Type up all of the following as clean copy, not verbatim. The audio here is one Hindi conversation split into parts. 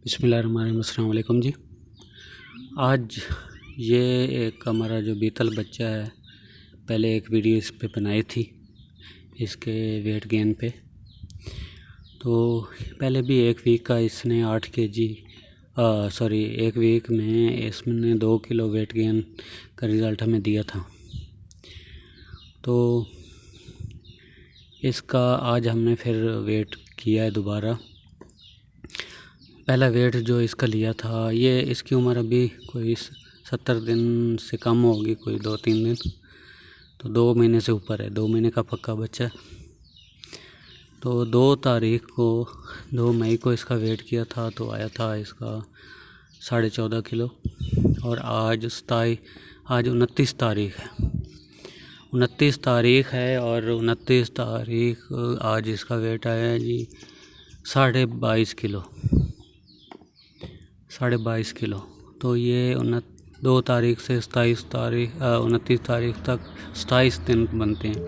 बिस्मिल्लाहिर्रहमानिर्रहीम। अस्सलाम वालेकुम जी। आज ये एक हमारा जो बीतल बच्चा है, पहले एक वीडियो इस पे बनाई थी इसके वेट गेन पे। तो पहले भी एक वीक का इसने 8 kg एक वीक में इसने 2 किलो वेट गेन का रिज़ल्ट हमें दिया था। तो इसका आज हमने फिर वेट किया है दोबारा। पहला वेट जो इसका लिया था, ये इसकी उम्र अभी कोई 70 दिन से कम होगी, कोई 2-3 दिन, तो 2 महीने से ऊपर है, 2 महीने का पक्का बच्चा है। तो 2 मई को इसका वेट किया था, तो आया था इसका 14.5 किलो। और आज 29 तारीख है, 29 तारीख है और 29 तारीख आज इसका वेट आया है जी 22.5 किलो, 22.5 किलो। तो ये 2 तारीख से 29 तारीख तक 27 दिन बनते हैं।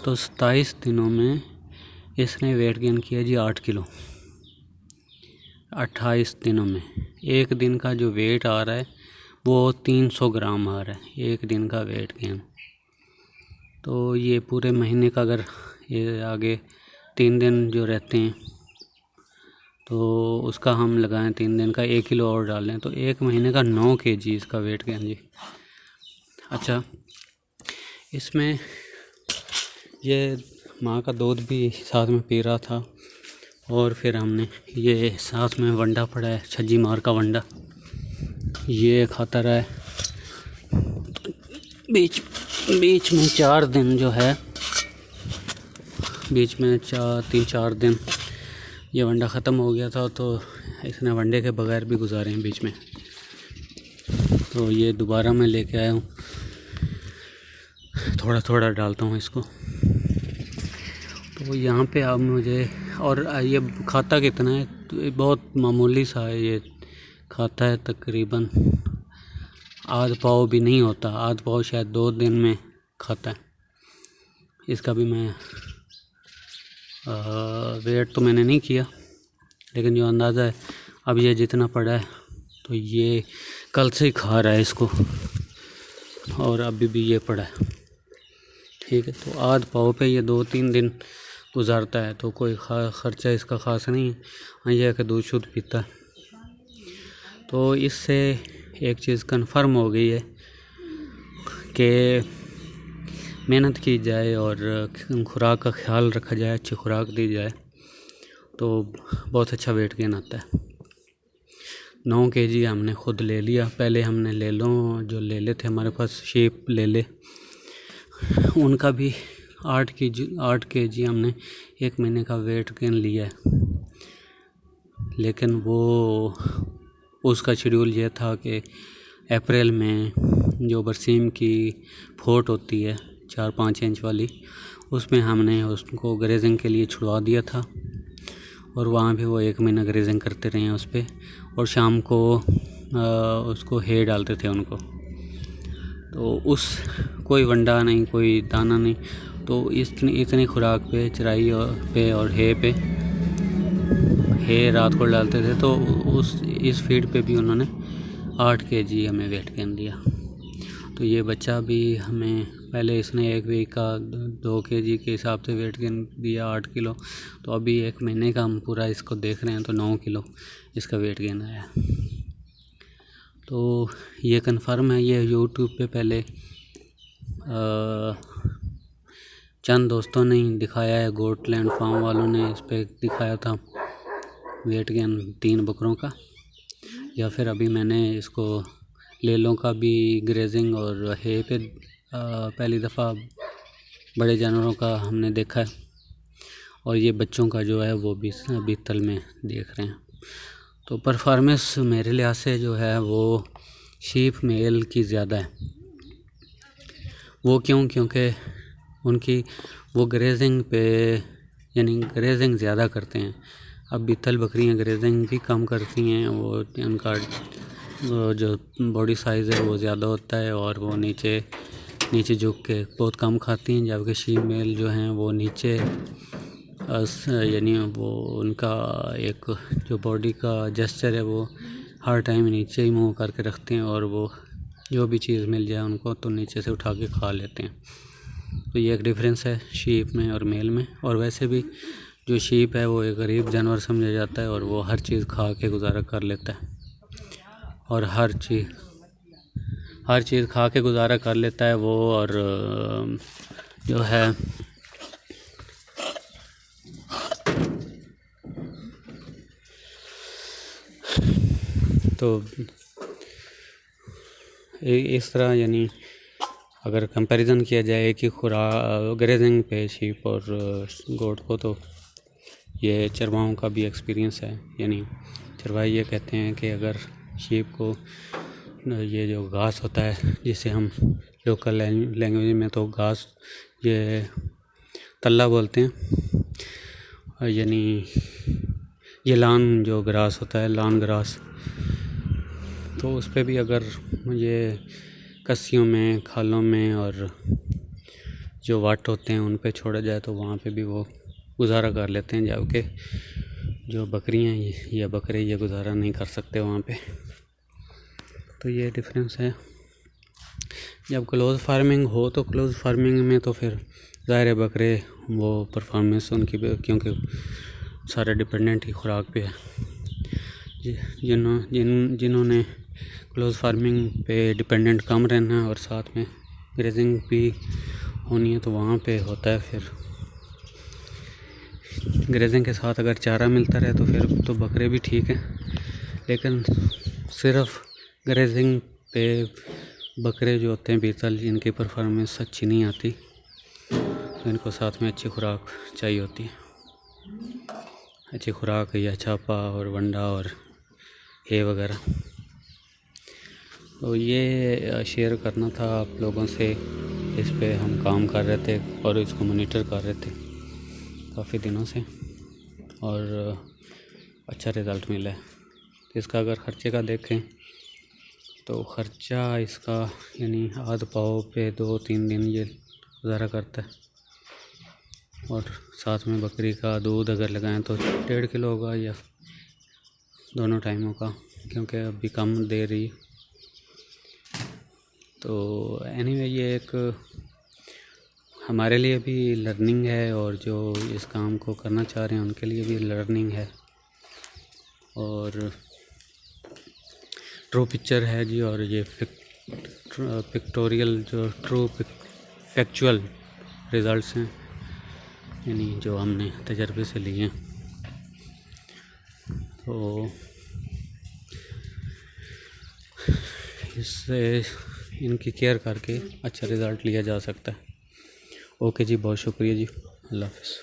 तो 27 दिनों में इसने वेट गेन किया जी 8 किलो। 28 दिनों में एक दिन का जो वेट आ रहा है वो 300 ग्राम आ रहा है, एक दिन का वेट गेन। तो ये पूरे महीने का अगर ये आगे 3 दिन जो रहते हैं तो उसका हम लगाएं, 3 दिन का 1 किलो और डालें तो 1 महीने का 9 kg इसका वेट गेन जी। अच्छा, इसमें ये माँ का दूध भी साथ में पी रहा था और फिर हमने ये साथ में वंडा पड़ा है, छज्जी मार का वंडा, ये खाता रहा है। बीच में 4 दिन जो है, बीच में 3-4 दिन ये वंडा ख़त्म हो गया था, तो इसने वंडे के बगैर भी गुजारे हैं बीच में। तो ये दोबारा मैं लेके आया हूँ, थोड़ा थोड़ा डालता हूँ इसको। तो यहाँ पे अब मुझे, और ये खाता कितना है, तो बहुत मामूली सा है, ये खाता है तकरीबन आध पाव भी नहीं होता, आध पाव शायद 2 दिन में खाता है। इसका भी मैं वेट तो मैंने नहीं किया, लेकिन जो अंदाज़ा है अब ये जितना पड़ा है, तो ये कल से ही खा रहा है इसको और अभी भी ये पड़ा है, ठीक है। तो आध पाव पे ये 2-3 दिन गुजारता है, तो कोई ख़र्चा इसका ख़ास नहीं है, हाँ ये है कि दूध शुद्ध पीता है। तो इससे एक चीज़ कन्फर्म हो गई है कि मेहनत की जाए और खुराक का ख्याल रखा जाए, अच्छी खुराक दी जाए तो बहुत अच्छा वेट गेन आता है। 9 kg हमने खुद ले लिया। पहले हमने जो ले ले थे हमारे पास शीप ले, उनका भी 8 kg हमने 1 महीने का वेट गेन लिया है। लेकिन वो उसका शेड्यूल ये था कि अप्रैल में जो बरसीम की फोट होती है 4-5 इंच वाली, उसमें हमने उसको ग्रेजिंग के लिए छुड़वा दिया था और वहाँ भी वो 1 महीना ग्रेजिंग करते रहे हैं उस पर, और शाम को उसको हे डालते थे उनको। तो उस कोई वंडा नहीं, कोई दाना नहीं, तो इतनी खुराक पे, चराई पे और हे रात को डालते थे। तो इस फीड पे भी उन्होंने 8 kg हमें वेट गेन दिया। तो ये बच्चा भी हमें, पहले इसने 1 वीक का 2 kg के हिसाब से वेट गेन दिया 8 किलो, तो अभी 1 महीने का हम पूरा इसको देख रहे हैं तो 9 किलो इसका वेट गेन आया। तो ये कन्फर्म है। ये यूट्यूब पे पहले चंद दोस्तों ने दिखाया है, गोटलैंड फार्म वालों ने इस पर दिखाया था वेट गेन 3 बकरों का, या फिर अभी मैंने इसको लेलों का भी ग्रेजिंग और हे पे पहली दफ़ा बड़े जानवरों का हमने देखा है, और ये बच्चों का जो है वो भी अभी तल में देख रहे हैं। तो परफॉर्मेंस मेरे लिहाज से जो है वो शीप मेल की ज़्यादा है। वो क्योंकि उनकी वो ग्रेजिंग पे, यानी ग्रेजिंग ज़्यादा करते हैं। अब बीतल बकरियां ग्रेजिंग भी कम करती हैं, वो उनका जो बॉडी साइज़ है वो ज़्यादा होता है और वो नीचे झुक के बहुत कम खाती हैं, जबकि शीप मेल जो हैं वो नीचे यानी वो उनका एक जो बॉडी का जेस्चर है वो हर टाइम नीचे ही मुँह करके रखते हैं, और वो जो भी चीज़ मिल जाए उनको तो नीचे से उठा के खा लेते हैं। तो ये एक डिफरेंस है शीप में और मेल में। और वैसे भी जो शीप है वो एक गरीब जानवर समझा जाता है, और वो हर चीज़ खा के गुजारा कर लेता है, और हर चीज़ खा के गुजारा कर लेता है वो। और जो है तो इस तरह, यानी अगर कंपैरिजन किया जाए कि ग्रेजिंग पे शीप और गोट को, तो ये चरवाहों का भी एक्सपीरियंस है। यानी चरवाहे ये कहते हैं कि अगर शीप को ये जो घास होता है, जिसे हम लोकल लैंग्वेज में तो घास ये तल्ला बोलते हैं, यानी ये लान जो ग्रास होता है, लान ग्रास, तो उस पर भी अगर ये कस्सियों में, खालों में और जो वाट होते हैं उन पे छोड़ा जाए तो वहाँ पे भी वो गुजारा कर लेते हैं, जबकि जो बकरियाँ या बकरे ये गुजारा नहीं कर सकते वहाँ पे। तो ये डिफरेंस है। जब क्लोज फार्मिंग हो तो क्लोज फार्मिंग में तो फिर ज़ाहिर है बकरे वो परफॉर्मेंस उनकी, क्योंकि सारे डिपेंडेंट ही खुराक पे है। जिन्होंने क्लोज फार्मिंग पे डिपेंडेंट कम रहना है और साथ में ग्रेजिंग भी होनी है, तो वहाँ पे होता है फिर ग्रेजिंग के साथ अगर चारा मिलता रहे तो फिर तो बकरे भी ठीक है। लेकिन सिर्फ ग्रेजिंग पे बकरे जो होते हैं बीतल, इनकी परफॉर्मेंस अच्छी नहीं आती, तो इनको साथ में अच्छी खुराक चाहिए होती है। अच्छी खुराक या छापा और वंडा और हे वगैरह। तो ये शेयर करना था आप लोगों से। इस पे हम काम कर रहे थे और इसको मॉनिटर कर रहे थे काफ़ी दिनों से, और अच्छा रिज़ल्ट मिला है। इसका अगर ख़र्चे का देखें तो ख़र्चा इसका यानी आध पाव पे 2-3 दिन ये गुजारा करता है, और साथ में बकरी का दूध अगर लगाएं तो 1.5 किलो होगा, या दोनों टाइमों का, क्योंकि अभी कम दे रही। तो एनीवे ये एक हमारे लिए भी लर्निंग है, और जो इस काम को करना चाह रहे हैं उनके लिए भी लर्निंग है, और ट्रू पिक्चर है जी। और ये पिक्टोरियल जो ट्रू फैक्चुअल रिज़ल्ट्स हैं, यानी जो हमने तजर्बे से लिए हैं। तो इससे इनकी केयर करके अच्छा रिज़ल्ट लिया जा सकता है। ओके जी, बहुत शुक्रिया जी, अल्लाह हाफ़िज़।